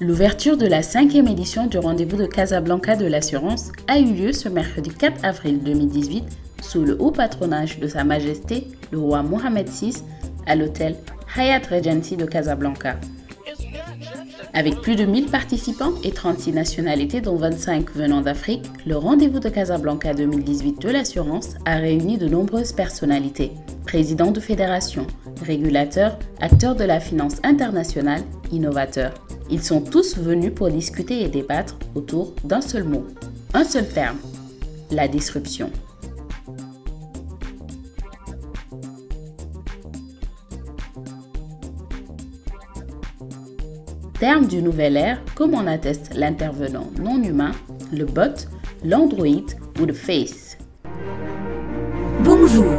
L'ouverture de la 5e édition du rendez-vous de Casablanca de l'assurance a eu lieu ce mercredi 4 avril 2018 sous le haut patronage de Sa Majesté le roi Mohamed VI à l'hôtel Hyatt Regency de Casablanca. Avec plus de 1000 participants et 36 nationalités dont 25 venant d'Afrique, le rendez-vous de Casablanca 2018 de l'assurance a réuni de nombreuses personnalités, présidents de fédérations, régulateurs, acteurs de la finance internationale, innovateurs. Ils sont tous venus pour discuter et débattre autour d'un seul mot, un seul terme, la disruption. Terme du nouvel ère, comme en atteste l'intervenant non humain, le bot, l'android ou le face. Bonjour.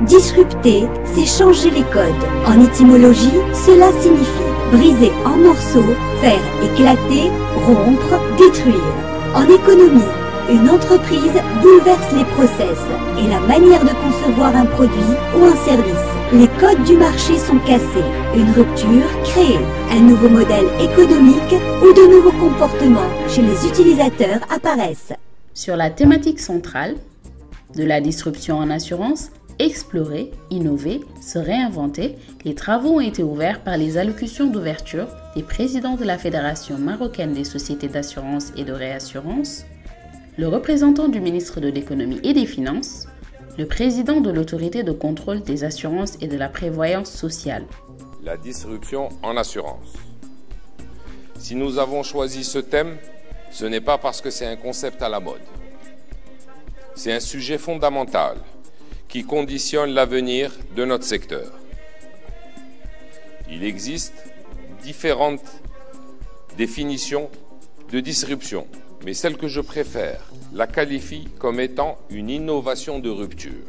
Disrupter, c'est changer les codes. En étymologie, cela signifie briser en morceaux, faire éclater, rompre, détruire. En économie, une entreprise bouleverse les process et la manière de concevoir un produit ou un service. Les codes du marché sont cassés, une rupture créée, un nouveau modèle économique ou de nouveaux comportements chez les utilisateurs apparaissent. Sur la thématique centrale de la disruption en assurance, explorer, innover, se réinventer, les travaux ont été ouverts par les allocutions d'ouverture des présidents de la Fédération marocaine des sociétés d'assurance et de réassurance, le représentant du ministre de l'Économie et des Finances, le président de l'autorité de contrôle des assurances et de la prévoyance sociale. La disruption en assurance. Si nous avons choisi ce thème, ce n'est pas parce que c'est un concept à la mode. C'est un sujet fondamental qui conditionne l'avenir de notre secteur. Il existe différentes définitions de disruption, mais celle que je préfère la qualifie comme étant une innovation de rupture.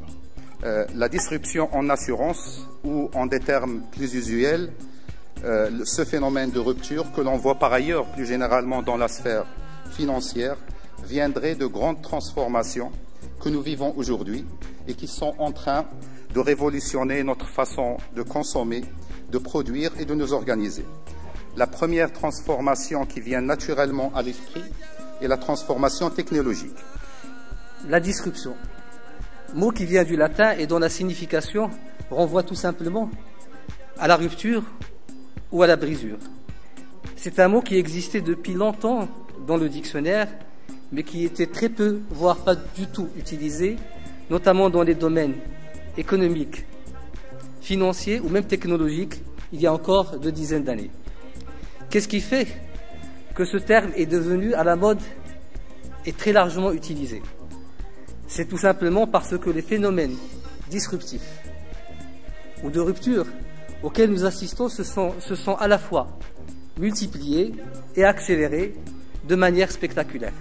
La disruption en assurance, ou en des termes plus usuels, ce phénomène de rupture que l'on voit par ailleurs plus généralement dans la sphère financière, viendrait de grandes transformations que nous vivons aujourd'hui et qui sont en train de révolutionner notre façon de consommer, de produire et de nous organiser. La première transformation qui vient naturellement à l'esprit est la transformation technologique. La disruption, mot qui vient du latin et dont la signification renvoie tout simplement à la rupture ou à la brisure. C'est un mot qui existait depuis longtemps dans le dictionnaire, mais qui était très peu, voire pas du tout utilisé, notamment dans les domaines économiques, financiers ou même technologiques, il y a encore 2 dizaines d'années. Qu'est-ce qui fait que ce terme est devenu à la mode et très largement utilisé? C'est tout simplement parce que les phénomènes disruptifs ou de rupture auxquels nous assistons se sont à la fois multipliés et accélérés de manière spectaculaire.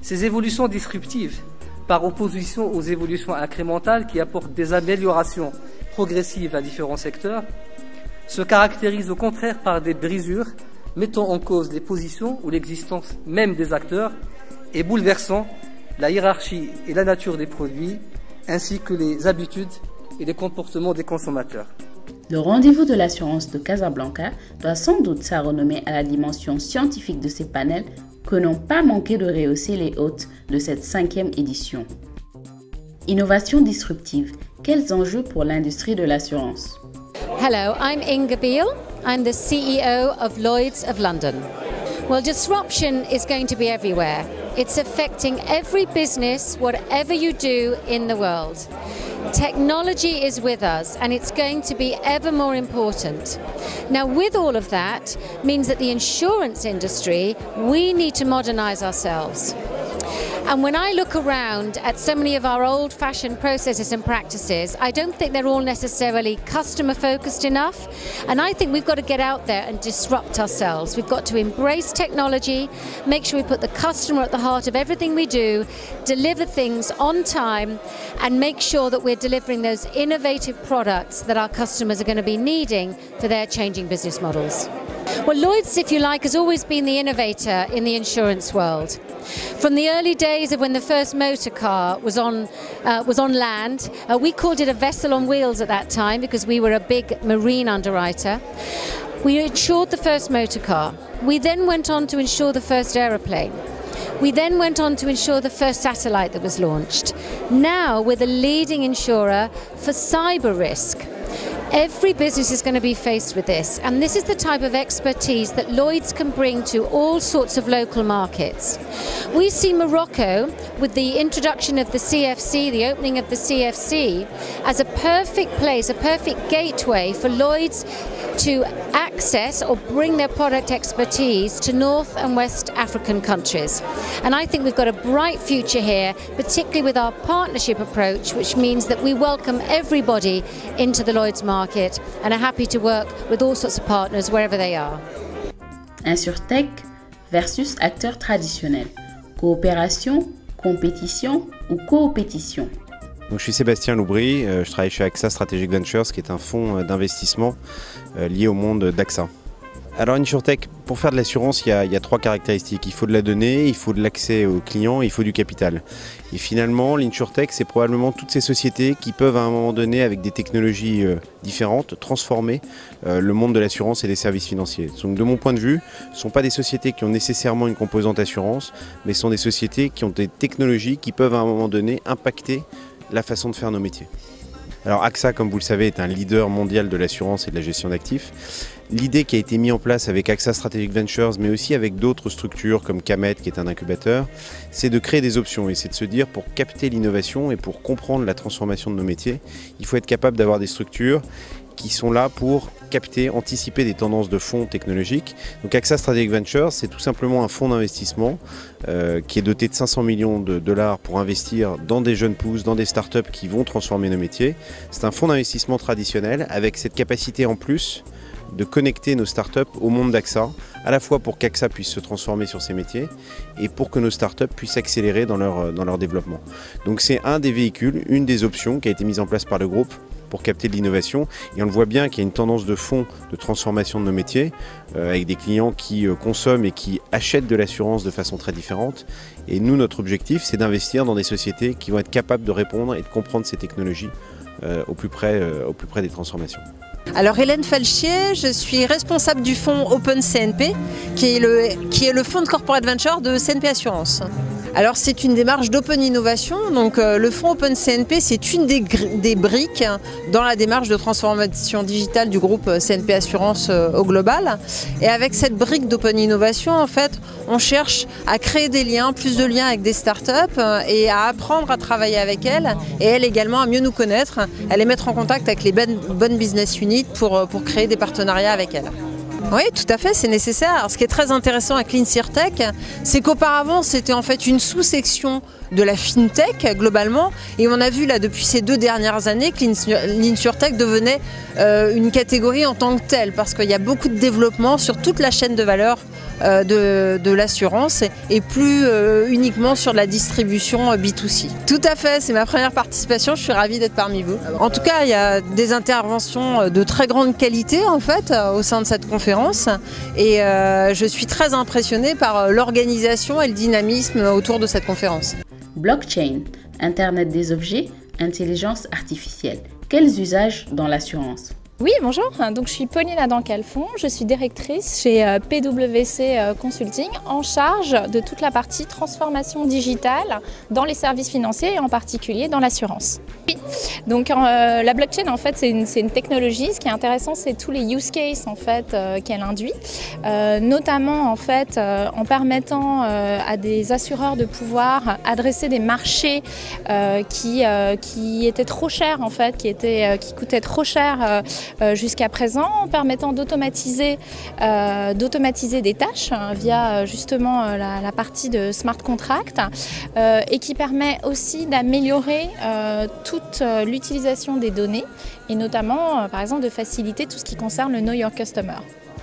Ces évolutions disruptives, par opposition aux évolutions incrémentales qui apportent des améliorations progressives à différents secteurs, se caractérisent au contraire par des brisures mettant en cause les positions ou l'existence même des acteurs et bouleversant la hiérarchie et la nature des produits, ainsi que les habitudes et les comportements des consommateurs. Le rendez-vous de l'assurance de Casablanca doit sans doute sa renommée à la dimension scientifique de ces panels que n'ont pas manqué de rehausser les hôtes de cette 5e édition. Innovation disruptive, quels enjeux pour l'industrie de l'assurance? Hello, I'm Inga Beale. I'm the CEO of Lloyd's of London. Well, disruption is going to be everywhere. It's affecting every business, whatever you do in the world. Technology is with us and it's going to be ever more important. Now, with all of that means that the insurance industry, we need to modernize ourselves. And when I look around at so many of our old-fashioned processes and practices, I don't think they're all necessarily customer-focused enough. And I think we've got to get out there and disrupt ourselves. We've got to embrace technology, make sure we put the customer at the heart of everything we do, deliver things on time, and make sure that we're delivering those innovative products that our customers are going to be needing for their changing business models. Well, Lloyd's, if you like, has always been the innovator in the insurance world. From the early days of when the first motor car was on land, we called it a vessel on wheels at that time because we were a big marine underwriter. We insured the first motor car. We then went on to insure the first aeroplane. We then went on to insure the first satellite that was launched. Now we're the leading insurer for cyber risk. Every business is going to be faced with this, and this is the type of expertise that Lloyd's can bring to all sorts of local markets. We see Morocco, with the introduction of the CFC, the opening of the CFC, as a perfect place, a perfect gateway for Lloyd's to access or bring their product expertise to North and West African countries. And I think we've got a bright future here, particularly with our partnership approach, which means that we welcome everybody into the Lloyd's market and are happy to work with all sorts of partners wherever they are. Insurtech versus acteurs traditionnels. Coopération, compétition ou coopétition? Donc, je suis Sébastien Loubry, je travaille chez AXA Strategic Ventures, qui est un fonds d'investissement lié au monde d'AXA. Alors InsurTech, pour faire de l'assurance, il y a trois caractéristiques. Il faut de la donnée, il faut de l'accès aux clients, il faut du capital. Et finalement, l'InsurTech, c'est probablement toutes ces sociétés qui peuvent à un moment donné, avec des technologies différentes, transformer le monde de l'assurance et des services financiers. Donc de mon point de vue, ce ne sont pas des sociétés qui ont nécessairement une composante assurance, mais ce sont des sociétés qui ont des technologies qui peuvent à un moment donné impacter la façon de faire nos métiers. Alors AXA, comme vous le savez, est un leader mondial de l'assurance et de la gestion d'actifs. L'idée qui a été mise en place avec AXA Strategic Ventures, mais aussi avec d'autres structures comme Camet, qui est un incubateur, c'est de créer des options et c'est de se dire, pour capter l'innovation et pour comprendre la transformation de nos métiers, il faut être capable d'avoir des structures qui sont là pour capter, anticiper des tendances de fonds technologiques. Donc AXA Strategic Ventures, c'est tout simplement un fonds d'investissement qui est doté de 500 millions de dollars pour investir dans des jeunes pousses, dans des startups qui vont transformer nos métiers. C'est un fonds d'investissement traditionnel avec cette capacité en plus de connecter nos startups au monde d'AXA, à la fois pour qu'AXA puisse se transformer sur ses métiers et pour que nos startups puissent accélérer dans leur développement. Donc c'est un des véhicules, une des options qui a été mise en place par le groupe pour capter de l'innovation. Et on le voit bien qu'il y a une tendance de fond de transformation de nos métiers, avec des clients qui consomment et qui achètent de l'assurance de façon très différente. Et nous, notre objectif, c'est d'investir dans des sociétés qui vont être capables de répondre et de comprendre ces technologies au plus près des transformations. Alors Hélène Falchier, je suis responsable du fonds Open CNP, qui est le fonds de corporate venture de CNP Assurance. Alors c'est une démarche d'open innovation, donc le fonds Open CNP c'est une des briques dans la démarche de transformation digitale du groupe CNP Assurance au global. Et avec cette brique d'open innovation, en fait, on cherche à créer des liens, plus de liens avec des startups et à apprendre à travailler avec elles et elles également à mieux nous connaître, à les mettre en contact avec les bonnes business units pour créer des partenariats avec elles. Oui, tout à fait, c'est nécessaire. Alors, ce qui est très intéressant avec l'InsurTech, c'est qu'auparavant, c'était en fait une sous-section de la FinTech globalement. Et on a vu là depuis ces 2 dernières années que l'InsurTech devenait une catégorie en tant que telle, parce qu'il y a beaucoup de développement sur toute la chaîne de valeur de l'assurance et plus uniquement sur la distribution B2C. Tout à fait, c'est ma première participation, je suis ravie d'être parmi vous. En tout cas, il y a des interventions de très grande qualité en fait au sein de cette conférence et je suis très impressionnée par l'organisation et le dynamisme autour de cette conférence. Blockchain, Internet des objets, intelligence artificielle. Quels usages dans l'assurance? Oui, bonjour, donc je suis Pauline Adam-Calfon, je suis directrice chez PwC Consulting en charge de toute la partie transformation digitale dans les services financiers et en particulier dans l'assurance. Oui, donc la blockchain en fait c'est une technologie, ce qui est intéressant c'est tous les use cases en fait qu'elle induit, notamment en fait en permettant à des assureurs de pouvoir adresser des marchés qui étaient trop chers en fait, qui coûtaient trop cher jusqu'à présent, en permettant d'automatiser des tâches via justement la partie de smart contract et qui permet aussi d'améliorer toute l'utilisation des données et notamment par exemple de faciliter tout ce qui concerne le Know Your Customer.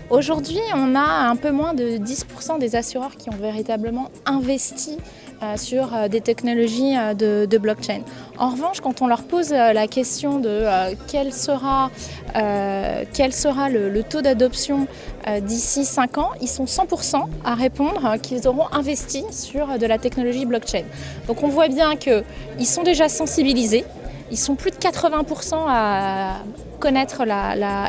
Aujourd'hui, on a un peu moins de 10% des assureurs qui ont véritablement investi sur des technologies de blockchain. En revanche, quand on leur pose la question de quel sera le taux d'adoption d'ici 5 ans, ils sont 100% à répondre qu'ils auront investi sur de la technologie blockchain. Donc on voit bien qu'ils sont déjà sensibilisés, Ils sont plus de 80% à connaître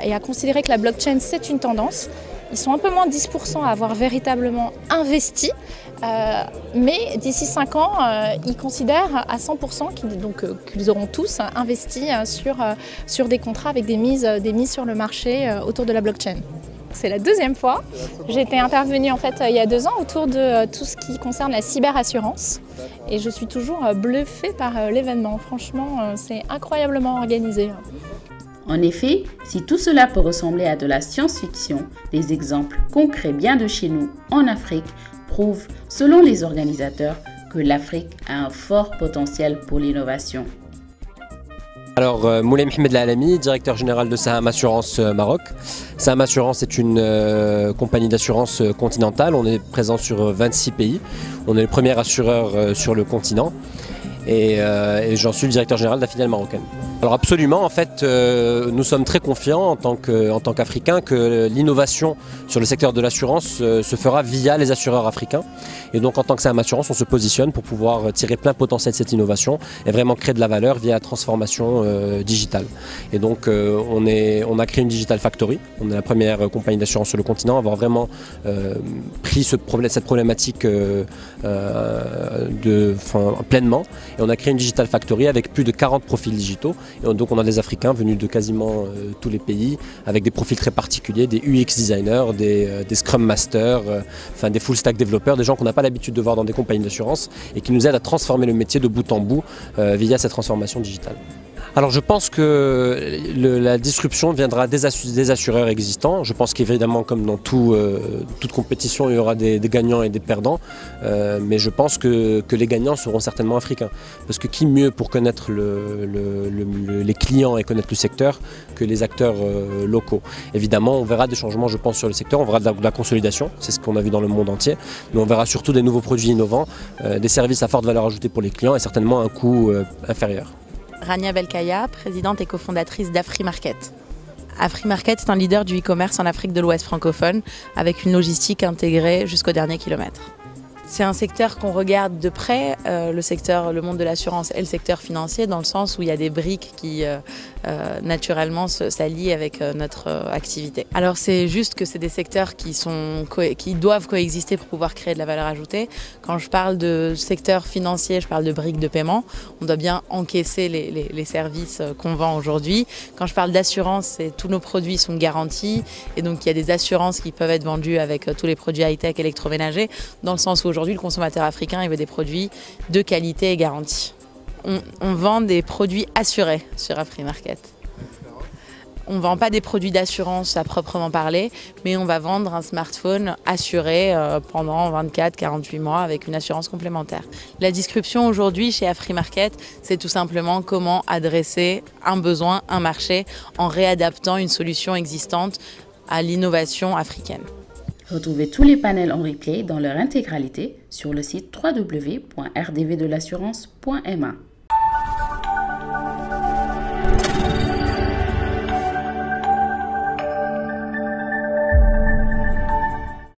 et à considérer que la blockchain c'est une tendance. Ils sont un peu moins de 10% à avoir véritablement investi, mais d'ici 5 ans, ils considèrent à 100% qu'ils auront tous investi sur des contrats avec des mises sur le marché autour de la blockchain. C'est la deuxième fois. J'étais intervenue en fait il y a 2 ans autour de tout ce qui concerne la cyberassurance et je suis toujours bluffée par l'événement. Franchement, c'est incroyablement organisé. En effet, si tout cela peut ressembler à de la science-fiction, des exemples concrets bien de chez nous, en Afrique, prouvent, selon les organisateurs, que l'Afrique a un fort potentiel pour l'innovation. Alors, Moulay Mohamed Lalami, directeur général de Saham Assurance Maroc. Saham Assurance est une compagnie d'assurance continentale. On est présent sur 26 pays. On est le premier assureur sur le continent. Et j'en suis le directeur général de la filiale marocaine. Alors absolument, en fait, nous sommes très confiants en tant qu'Africains que l'innovation sur le secteur de l'assurance se fera via les assureurs africains. Et donc en tant que Saham Assurance, on se positionne pour pouvoir tirer plein potentiel de cette innovation et vraiment créer de la valeur via la transformation digitale. Et donc on a créé une Digital Factory. On est la première compagnie d'assurance sur le continent à avoir vraiment pris cette problématique pleinement. Et on a créé une Digital Factory avec plus de 40 profils digitaux. Et donc on a des Africains venus de quasiment tous les pays avec des profils très particuliers, des UX designers, des Scrum Masters, des full stack développeurs, des gens qu'on n'a pas l'habitude de voir dans des compagnies d'assurance et qui nous aident à transformer le métier de bout en bout via cette transformation digitale. Alors je pense que la disruption viendra des assureurs existants. Je pense qu'évidemment, comme dans toute compétition, il y aura des gagnants et des perdants. Mais je pense que les gagnants seront certainement africains. Parce que qui mieux pour connaître les clients et connaître le secteur que les acteurs locaux. Évidemment, on verra des changements, je pense, sur le secteur. On verra de la consolidation, c'est ce qu'on a vu dans le monde entier. Mais on verra surtout des nouveaux produits innovants, des services à forte valeur ajoutée pour les clients et certainement un coût inférieur. Rania Belkaya, présidente et cofondatrice d'AfriMarket. AfriMarket est un leader du e-commerce en Afrique de l'Ouest francophone avec une logistique intégrée jusqu'au dernier kilomètre. C'est un secteur qu'on regarde de près, le monde de l'assurance et le secteur financier, dans le sens où il y a des briques qui naturellement s'allient avec notre activité. Alors c'est juste que c'est des secteurs qui doivent coexister pour pouvoir créer de la valeur ajoutée. Quand je parle de secteur financier, je parle de briques de paiement. On doit bien encaisser les services qu'on vend aujourd'hui. Quand je parle d'assurance, tous nos produits sont garantis et donc il y a des assurances qui peuvent être vendues avec tous les produits high-tech électroménagers, dans le sens où aujourd'hui le consommateur africain il veut des produits de qualité et garantis. On vend des produits assurés sur AfriMarket. On ne vend pas des produits d'assurance à proprement parler, mais on va vendre un smartphone assuré pendant 24-48 mois avec une assurance complémentaire. La disruption aujourd'hui chez AfriMarket, c'est tout simplement comment adresser un besoin, un marché, en réadaptant une solution existante à l'innovation africaine. Retrouvez tous les panels en replay dans leur intégralité sur le site www.rdvdelassurance.ma.